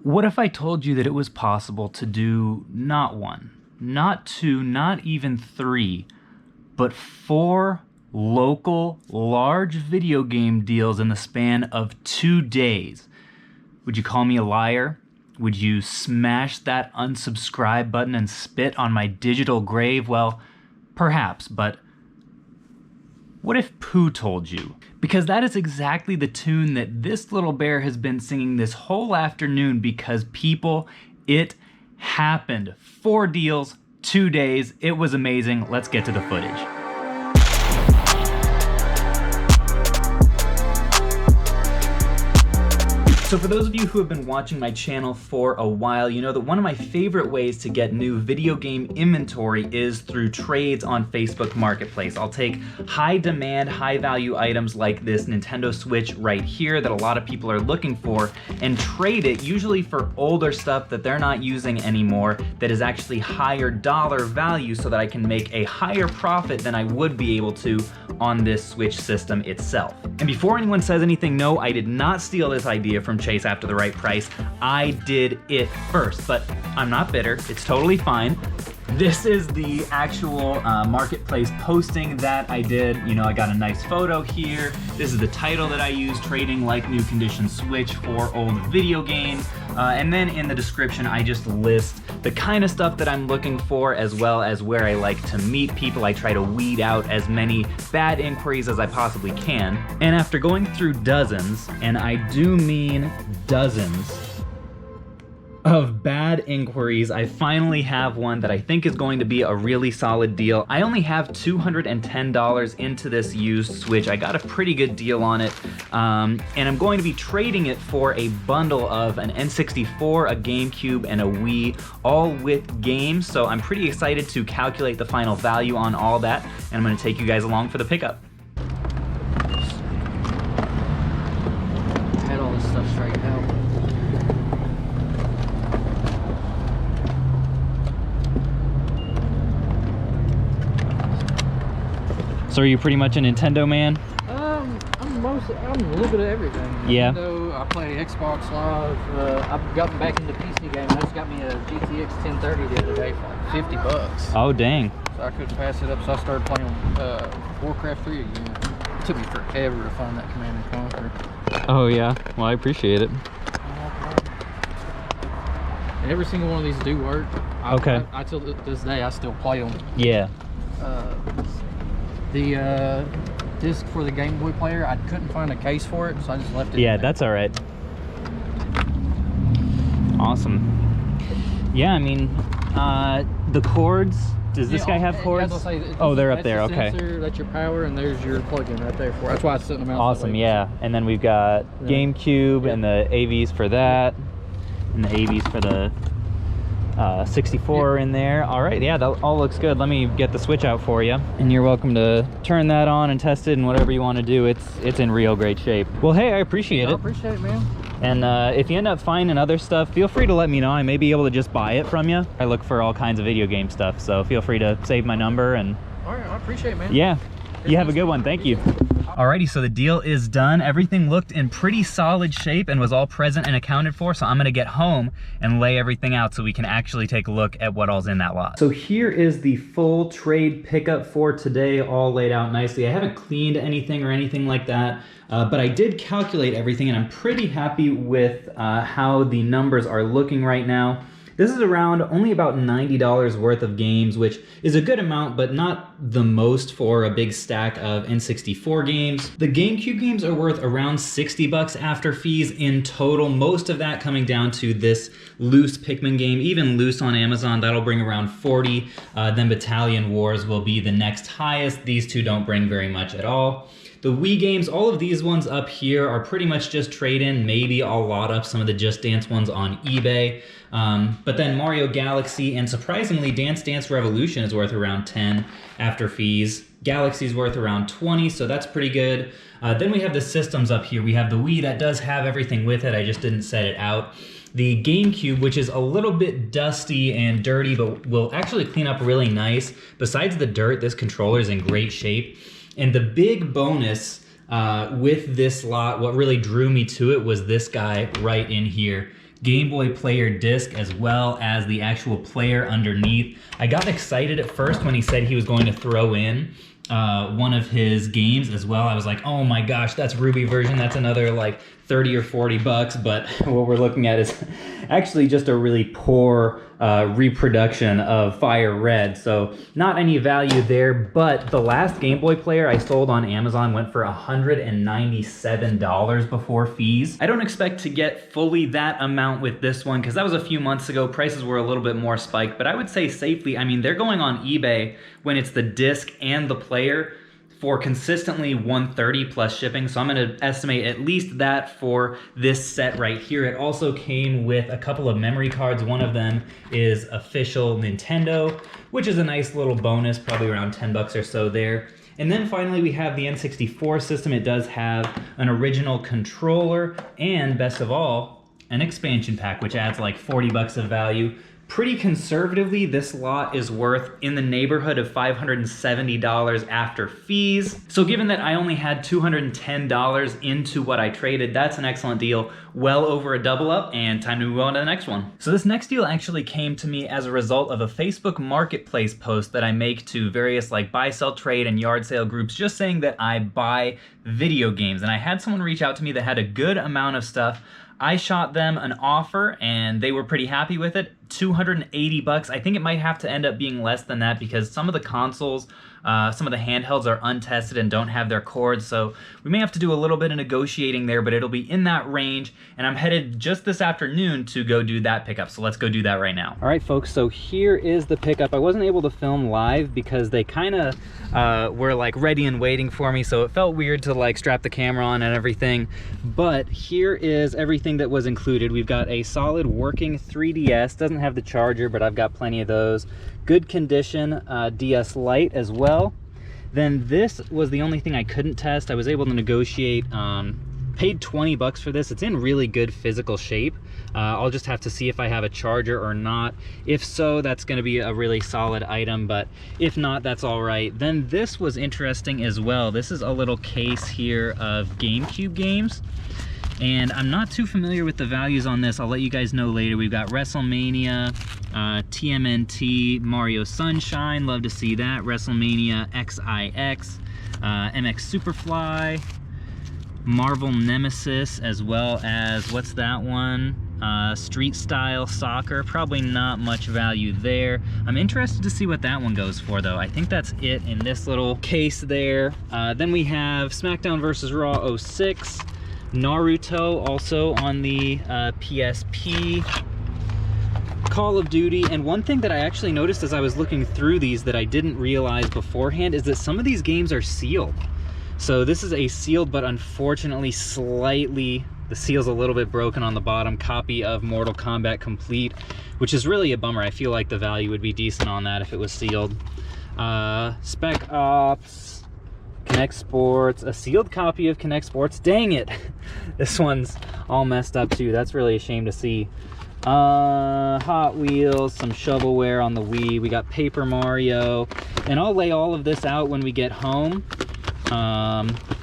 What if I told you that it was possible to do not one, not two, not even three, but 4 local large video game deals in the span of 2 days? Would you call me a liar? Would you smash that unsubscribe button and spit on my digital grave? Well, perhaps, but what if Pooh told you? Because that is exactly the tune that this little bear has been singing this whole afternoon, because people, it happened. 4 deals, 2 days, it was amazing. Let's get to the footage. So for those of you who have been watching my channel for a while, you know that one of my favorite ways to get new video game inventory is through trades on Facebook Marketplace. I'll take high demand, high value items like this Nintendo Switch right here that a lot of people are looking for and trade it, usually for older stuff that they're not using anymore, that is actually higher dollar value, so that I can make a higher profit than I would be able to on this Switch system itself. And before anyone says anything, no, I did not steal this idea from Chase After the Right Price. I did it first, but I'm not bitter. It's totally fine. This is the actual marketplace posting that I did. You know, I got a nice photo here. This is the title that I use, Trading Like New Condition Switch for Old Video Game. And then in the description, I just list the kind of stuff that I'm looking for, as well as where I like to meet people. I try to weed out as many bad inquiries as I possibly can. And after going through dozens, and I do mean dozens, of bad inquiries, I finally have one that I think is going to be a really solid deal. I only have $210 into this used Switch. I got a pretty good deal on it, and I'm going to be trading it for a bundle of an N64, a GameCube, and a Wii, all with games. So I'm pretty excited to calculate the final value on all that, and I'm gonna take you guys along for the pickup. I had all this stuff straightened out. So are you pretty much a Nintendo man? I'm a little bit of everything. Yeah. Nintendo, I play Xbox Live. I've gotten back into PC game. I just got me a GTX 1030 the other day for like $50. Oh, dang. So I couldn't pass it up, so I started playing Warcraft 3 again. It took me forever to find that Command & Conquer. Oh yeah, well I appreciate it. And every single one of these do work. Okay. I till this day, I still play them. Yeah. The disc for the Game Boy player, I couldn't find a case for it, so I just left it. Yeah, that's all right. Awesome. Yeah, I mean, the cords, does this guy have cords? Yeah, say, oh, they're up there, the okay. Sensor, that's your power, and there's your plug-in right there for it. That's why I set them out. Awesome, yeah. And then we've got GameCube and the AVs for that, and the AVs for the 64 in there. All right, yeah, that all looks good. Let me get the Switch out for you, and you're welcome to turn that on and test it and whatever you want to do. It's in real great shape. Well, hey, I appreciate it. I appreciate it, man. And if you end up finding other stuff, feel free to let me know. I may be able to just buy it from you. I look for all kinds of video game stuff, so feel free to save my number. And all right, I appreciate it, man. Yeah, you have a good one. Thank you. Alrighty, so the deal is done. Everything looked in pretty solid shape and was all present and accounted for, so I'm gonna get home and lay everything out so we can actually take a look at what all's in that lot. So here is the full trade pickup for today, all laid out nicely. I haven't cleaned anything or anything like that, but I did calculate everything, and I'm pretty happy with how the numbers are looking right now. This is around only about $90 worth of games, which is a good amount, but not the most for a big stack of N64 games. The GameCube games are worth around $60 after fees in total, most of that coming down to this loose Pikmin game, even loose on Amazon, that'll bring around 40. Then Battalion Wars will be the next highest. These two don't bring very much at all. The Wii games, all of these ones up here are pretty much just trade-in. Maybe I'll lot up some of the Just Dance ones on eBay. But then Mario Galaxy and surprisingly Dance Dance Revolution is worth around 10 after fees. Galaxy's worth around 20, so that's pretty good. Then we have the systems up here. We have the Wii that does have everything with it. I just didn't set it out. The GameCube, which is a little bit dusty and dirty, but will actually clean up really nice. Besides the dirt, this controller is in great shape. And the big bonus with this lot, what really drew me to it was this guy right in here. Game Boy player disc as well as the actual player underneath. I got excited at first when he said he was going to throw in one of his games as well. I was like, oh my gosh, that's Ruby version. That's another like 30 or 40 bucks. But what we're looking at is actually just a really poor reproduction of Fire Red. So not any value there, but the last Game Boy player I sold on Amazon went for $197 before fees. I don't expect to get fully that amount with this one because that was a few months ago. Prices were a little bit more spiked, but I would say safely, I mean, they're going on eBay when it's the disc and the player for consistently $130 plus shipping. So I'm gonna estimate at least that for this set right here. It also came with a couple of memory cards. One of them is official Nintendo, which is a nice little bonus, probably around 10 bucks or so there. And then finally we have the N64 system. It does have an original controller and, best of all, an expansion pack, which adds like 40 bucks of value. Pretty conservatively, this lot is worth in the neighborhood of $570 after fees. So given that I only had $210 into what I traded, that's an excellent deal. Well over a double up, and time to move on to the next one. So this next deal actually came to me as a result of a Facebook Marketplace post that I make to various like buy, sell, trade, and yard sale groups, just saying that I buy video games. And I had someone reach out to me that had a good amount of stuff. I shot them an offer and they were pretty happy with it. 280 bucks. I think it might have to end up being less than that because some of the consoles, some of the handhelds are untested and don't have their cords, so we may have to do a little bit of negotiating there, but it'll be in that range, and I'm headed just this afternoon to go do that pickup, so let's go do that right now. All right, folks, so here is the pickup. I wasn't able to film live because they kind of were like ready and waiting for me, so it felt weird to like strap the camera on and everything, but here is everything that was included. We've got a solid working 3DS, doesn't have the charger, but I've got plenty of those. Good condition DS Lite as well. Then this was the only thing I couldn't test. I was able to negotiate, paid 20 bucks for this. It's in really good physical shape. I'll just have to see if I have a charger or not. If so, that's gonna be a really solid item, but if not, that's all right. Then this was interesting as well. This is a little case here of GameCube games. And I'm not too familiar with the values on this. I'll let you guys know later. We've got WrestleMania, TMNT, Mario Sunshine, love to see that. WrestleMania XIX, MX Superfly, Marvel Nemesis, as well as, what's that one? Street Style Soccer, probably not much value there. I'm interested to see what that one goes for though. I think that's it in this little case there. Then we have SmackDown vs. Raw 06, Naruto also on the PSP, Call of Duty, and one thing that I actually noticed as I was looking through these that I didn't realize beforehand is that some of these games are sealed. So this is a sealed but unfortunately slightly, the seal's a little bit broken on the bottom, copy of Mortal Kombat Complete, which is really a bummer. I feel like the value would be decent on that if it was sealed. Spec Ops, Connect Sports, a sealed copy of Connect Sports. Dang it! This one's all messed up too. That's really a shame to see. Hot Wheels, some shovelware on the Wii. We got Paper Mario, and I'll lay all of this out when we get home.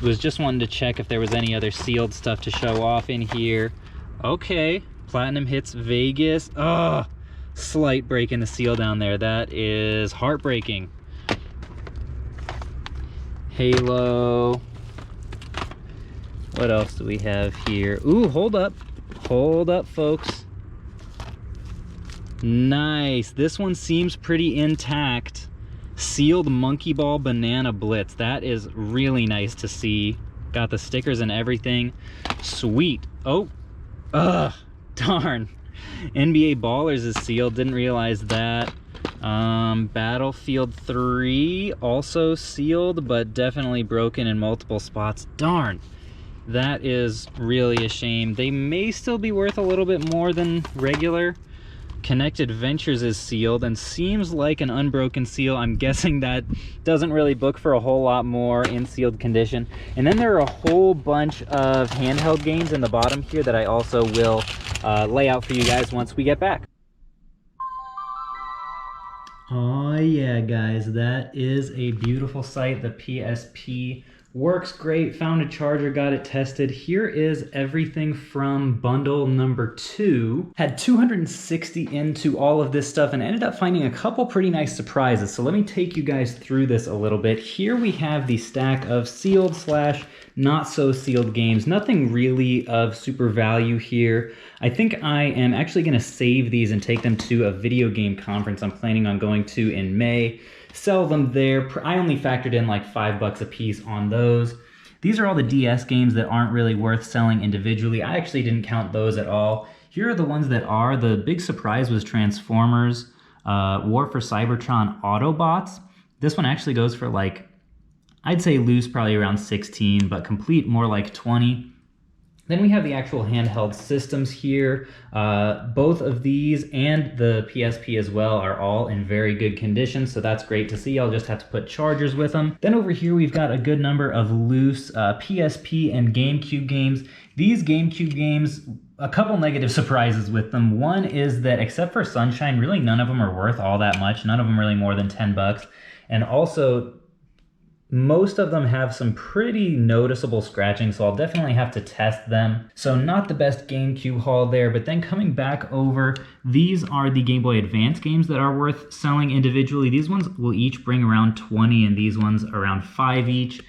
Was just wanting to check if there was any other sealed stuff to show off in here. Okay, Platinum Hits Vegas. Ugh, slight break in the seal down there. That is heartbreaking. Halo. What else do we have here? Ooh, hold up, folks. Nice, this one seems pretty intact. Sealed Monkey Ball Banana Blitz. That is really nice to see. Got the stickers and everything. Sweet. Oh, darn. NBA Ballers is sealed, didn't realize that. Battlefield 3 also sealed, but definitely broken in multiple spots. Darn, that is really a shame. They may still be worth a little bit more than regular. Connected Ventures is sealed and seems like an unbroken seal. I'm guessing that doesn't really book for a whole lot more in sealed condition. And then there are a whole bunch of handheld games in the bottom here that I also will lay out for you guys once we get back. Oh yeah, guys, that is a beautiful sight. The PSP Works great, found a charger, got it tested. Here is everything from bundle number 2. Had 260 into all of this stuff and ended up finding a couple pretty nice surprises. So let me take you guys through this a little bit. Here we have the stack of sealed slash not so sealed games. Nothing really of super value here. I think I am actually gonna save these and take them to a video game conference I'm planning on going to in May. Sell them there. I only factored in like $5 a piece on those. These are all the DS games that aren't really worth selling individually. I actually didn't count those at all. Here are the ones that are. The big surprise was Transformers, War for Cybertron Autobots. This one actually goes for like, I'd say loose probably around 16, but complete more like 20. Then we have the actual handheld systems here. Both of these and the PSP as well are all in very good condition, so that's great to see. I'll just have to put chargers with them. Then over here we've got a good number of loose PSP and GameCube games. These GameCube games, a couple negative surprises with them. One is that except for Sunshine, really none of them are worth all that much. None of them really more than 10 bucks. And also, most of them have some pretty noticeable scratching, so I'll definitely have to test them. So not the best GameCube haul there, but then coming back over, these are the Game Boy Advance games that are worth selling individually. These ones will each bring around 20 and these ones around 5 each.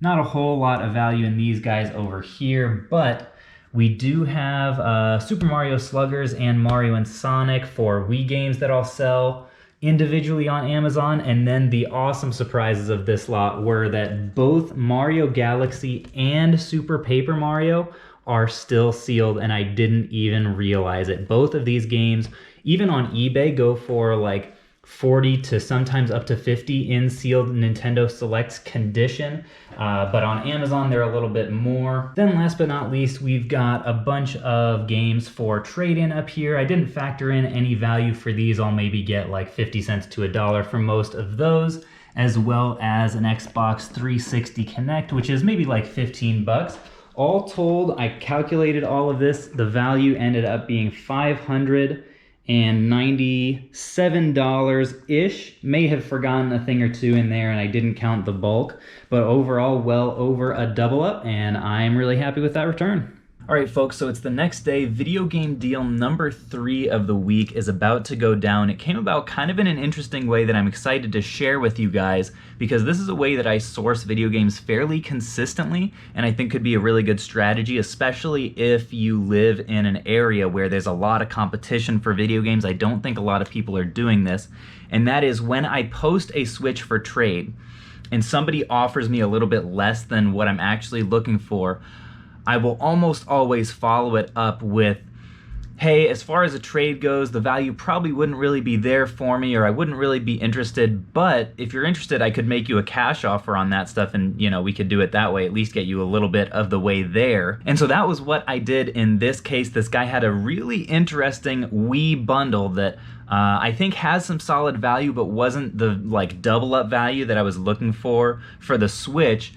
Not a whole lot of value in these guys over here, but we do have Super Mario Sluggers and Mario and Sonic for Wii games that I'll sell individually on Amazon. And then the awesome surprises of this lot were that both Mario Galaxy and Super Paper Mario are still sealed, and I didn't even realize it. Both of these games, even on eBay, go for like 40 to sometimes up to 50 in sealed Nintendo Selects condition, but on Amazon they're a little bit more. Then last but not least, we've got a bunch of games for trade-in up here. I didn't factor in any value for these. I'll maybe get like 50 cents to $1 for most of those, as well as an Xbox 360 Connect, which is maybe like 15 bucks. All told, I calculated all of this. The value ended up being $597-ish. May have forgotten a thing or two in there and I didn't count the bulk, but overall well over a double up, and I'm really happy with that return. All right, folks, so it's the next day. Video game deal number 3 of the week is about to go down. It came about kind of in an interesting way that I'm excited to share with you guys, because this is a way that I source video games fairly consistently, and I think could be a really good strategy, especially if you live in an area where there's a lot of competition for video games. I don't think a lot of people are doing this, and that is when I post a Switch for trade and somebody offers me a little bit less than what I'm actually looking for, I will almost always follow it up with, hey, as far as a trade goes, the value probably wouldn't really be there for me, or I wouldn't really be interested, but if you're interested, I could make you a cash offer on that stuff, and you know, we could do it that way, at least get you a little bit of the way there. And so that was what I did in this case. This guy had a really interesting Wii bundle that I think has some solid value, but wasn't the like double up value that I was looking for the Switch.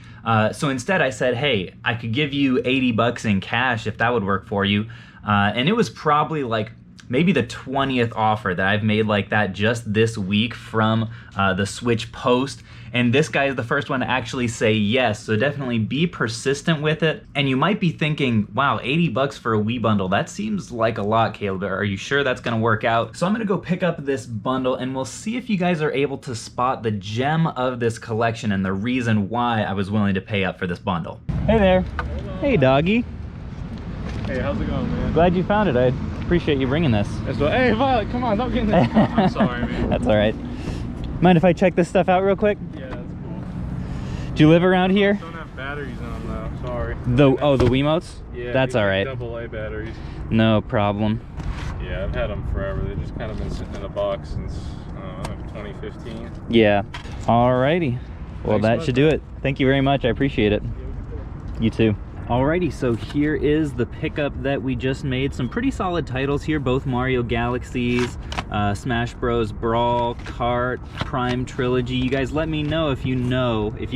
So instead I said, hey, I could give you 80 bucks in cash if that would work for you. And it was probably like maybe the 20th offer that I've made like that just this week from the Switch post. And this guy is the first one to actually say yes, so definitely be persistent with it. And you might be thinking, wow, 80 bucks for a Wii bundle, that seems like a lot, Caleb. Are you sure that's gonna work out? So I'm gonna go pick up this bundle and we'll see if you guys are able to spot the gem of this collection and the reason why I was willing to pay up for this bundle. Hey there. Hey, doggy. Hey, how's it going, man? Glad you found it. I appreciate you bringing this. Hey, Violet, come on, don't get in this. I'm sorry, man. That's all right. Mind if I check this stuff out real quick? Yeah, that's cool. Do you live around here? Don't have batteries on them, though. Sorry. The Wiimotes? Yeah, that's all right. AA batteries. No problem. Yeah, I've had them forever. They've just kind of been sitting in a box since 2015. Yeah. Alrighty. Well, Thanks that much. should do it. Thank you very much. I appreciate it. You too. Alrighty, so here is the pickup that we just made. Some pretty solid titles here, both Mario Galaxies, Smash Bros. Brawl, Kart, Prime Trilogy. You guys let me know if you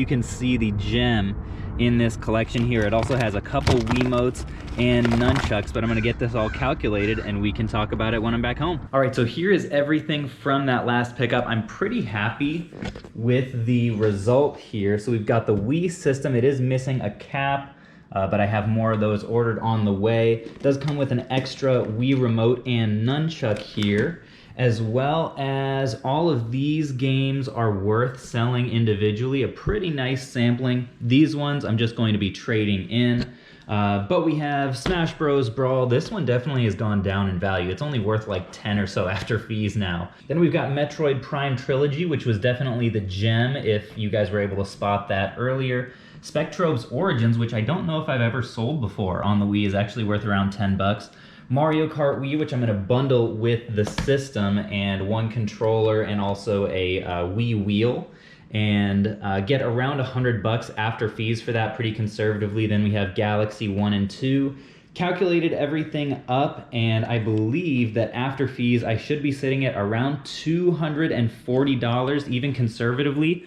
can see the gem in this collection here. It also has a couple Wiimotes and nunchucks, but I'm gonna get this all calculated and we can talk about it when I'm back home. All right, so here is everything from that last pickup. I'm pretty happy with the result here. So we've got the Wii system. It is missing a cap, but I have more of those ordered on the way. It does come with an extra Wii remote and nunchuck here, as well as all of these games are worth selling individually. A pretty nice sampling. These ones I'm just going to be trading in. But we have Smash Bros. Brawl. This one definitely has gone down in value. It's only worth like 10 or so after fees now. Then we've got Metroid Prime Trilogy, which was definitely the gem if you guys were able to spot that earlier. Spectrobe's Origins, which I don't know if I've ever sold before on the Wii, is actually worth around 10 bucks. Mario Kart Wii, which I'm gonna bundle with the system and one controller and also a Wii wheel, and get around 100 bucks after fees for that pretty conservatively. Then we have Galaxy 1 and 2. Calculated everything up, and I believe that after fees, I should be sitting at around $240, even conservatively.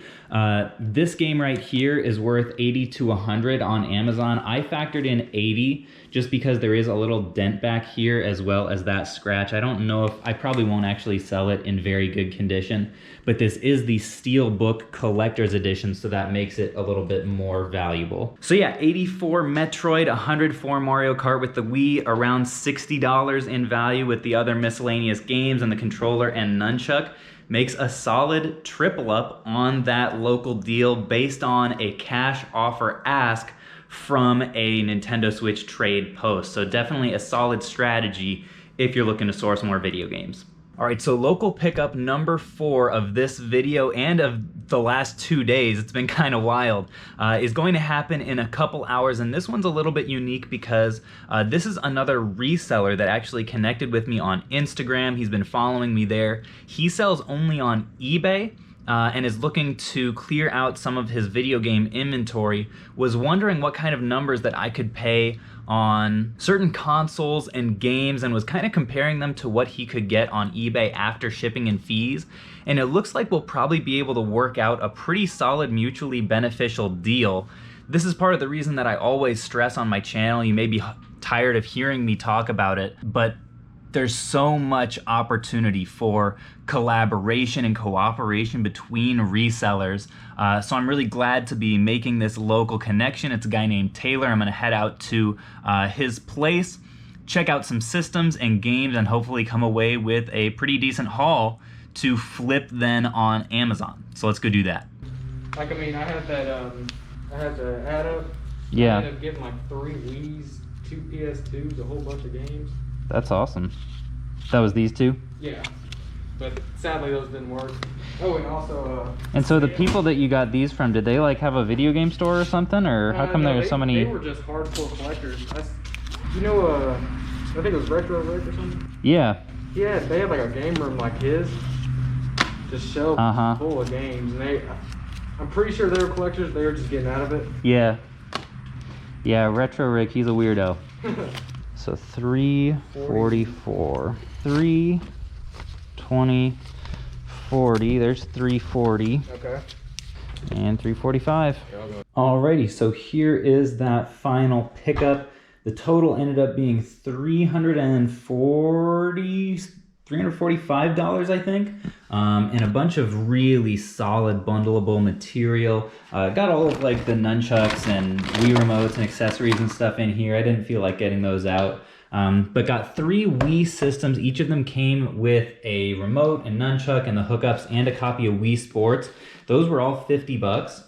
This game right here is worth 80 to 100 on Amazon. I factored in 80 just because there is a little dent back here as well as that scratch. I don't know if, I probably won't actually sell it in very good condition, but this is the Steelbook Collector's Edition, so that makes it a little bit more valuable. So yeah, 84 Metroid, 104 Mario Kart with the Wii, around $60 in value with the other miscellaneous games and the controller and nunchuck. Makes a solid triple up on that local deal based on a cash offer ask from a Nintendo Switch trade post. So definitely a solid strategy if you're looking to source more video games. All right, so local pickup number 4 of this video and of the last 2 days, it's been kind of wild, is going to happen in a couple hours. And this one's a little bit unique because this is another reseller that actually connected with me on Instagram. He's been following me there. He sells only on eBay. And is looking to clear out some of his video game inventory. Was wondering what kind of numbers that I could pay on certain consoles and games, and was kind of comparing them to what he could get on eBay after shipping and fees. And it looks like we'll probably be able to work out a pretty solid mutually beneficial deal. This is part of the reason that I always stress on my channel. You may be tired of hearing me talk about it, but there's so much opportunity for collaboration and cooperation between resellers. So I'm really glad to be making this local connection. It's a guy named Taylor. I'm gonna head out to his place, check out some systems and games, and hopefully come away with a pretty decent haul to flip then on Amazon. So let's go do that. Like, I mean, I had that, I had the add up. Yeah. I ended up getting like 3 Wii's, 2 PS2s, a whole bunch of games. That's awesome. That was these two? Yeah, but sadly those didn't work. Oh, and also and so the people that you got these from, did they like have a video game store or something, or how come there's so many? They were just hardcore collectors. You know, I think it was Retro Rick or something. Yeah. Yeah, they had like a game room like his, just shelves full of games, and I'm pretty sure they were collectors. They were just getting out of it. Yeah. Yeah, Retro Rick, he's a weirdo. So 344, 320, 40. There's 340. Okay. And 345. Alrighty, so here is that final pickup. The total ended up being $345, I think, and a bunch of really solid bundleable material. Got all of like the nunchucks and Wii remotes and accessories and stuff in here. I didn't feel like getting those out, but got 3 Wii systems. Each of them came with a remote and nunchuck and the hookups and a copy of Wii Sports. Those were all 50 bucks.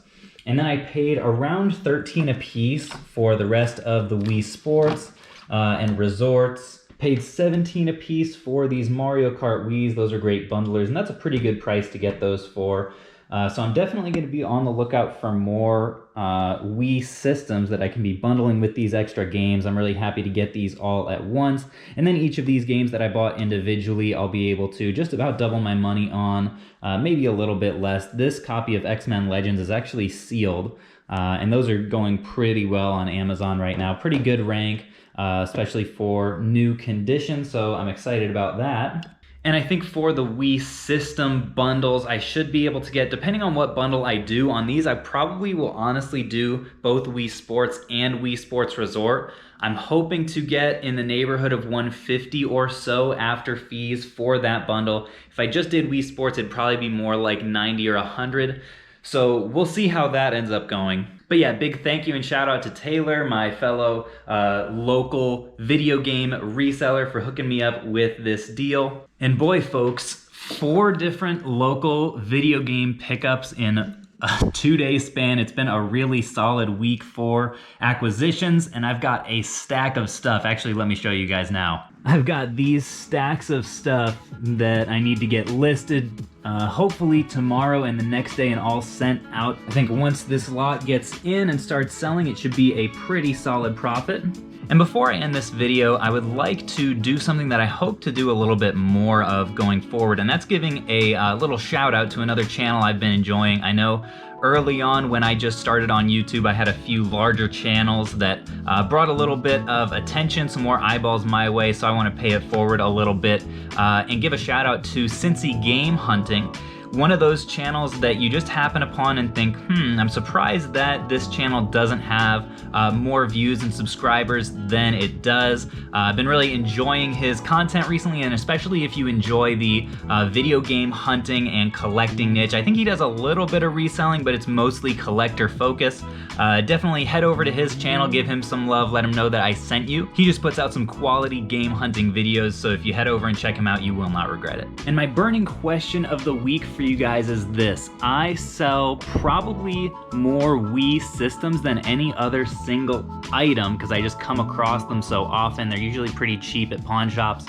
And then I paid around 13 a piece for the rest of the Wii Sports and Resorts. Paid 17 a piece for these Mario Kart Wiis. Those are great bundlers, and that's a pretty good price to get those for. So I'm definitely going to be on the lookout for more Wii systems that I can be bundling with these extra games. I'm really happy to get these all at once. And then each of these games that I bought individually, I'll be able to just about double my money on, maybe a little bit less. This copy of X-Men Legends is actually sealed, and those are going pretty well on Amazon right now. Pretty good rank. Especially for new condition, so I'm excited about that. And I think for the Wii system bundles, I should be able to get, depending on what bundle I do on these, I probably will honestly do both Wii Sports and Wii Sports Resort. I'm hoping to get in the neighborhood of 150 or so after fees for that bundle. If I just did Wii Sports, it'd probably be more like 90 or 100. So we'll see how that ends up going. But yeah, big thank you and shout out to Taylor, my fellow local video game reseller, for hooking me up with this deal. And boy, folks, 4 different local video game pickups in a 2-day span. It's been a really solid week for acquisitions, and I've got a stack of stuff. Actually, let me show you guys now. I've got these stacks of stuff that I need to get listed hopefully tomorrow and the next day and all sent out. I think once this lot gets in and starts selling, it should be a pretty solid profit. And before I end this video, I would like to do something that I hope to do a little bit more of going forward, and that's giving a little shout out to another channel I've been enjoying. I know early on when I just started on YouTube, I had a few larger channels that brought a little bit of attention, some more eyeballs my way, so I want to pay it forward a little bit and give a shout out to Cincy Game Hunting. One of those channels that you just happen upon and think, I'm surprised that this channel doesn't have more views and subscribers than it does. I've been really enjoying his content recently, and especially if you enjoy the video game hunting and collecting niche. I think he does a little bit of reselling, but it's mostly collector focused. Definitely head over to his channel, give him some love, let him know that I sent you. He just puts out some quality game hunting videos, so if you head over and check him out, you will not regret it. And my burning question of the week for you guys is this. I sell probably more Wii systems than any other single item because I just come across them so often. They're usually pretty cheap at pawn shops.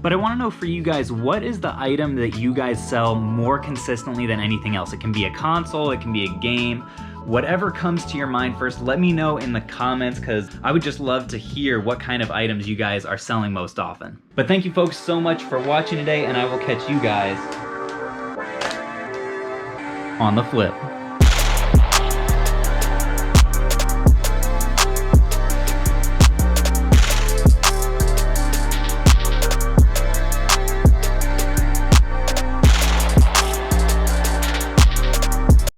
But I want to know for you guys, what is the item that you guys sell more consistently than anything else? It can be a console, it can be a game, whatever comes to your mind first. Let me know in the comments, because I would just love to hear what kind of items you guys are selling most often. But thank you folks so much for watching today, and I will catch you guys on the flip.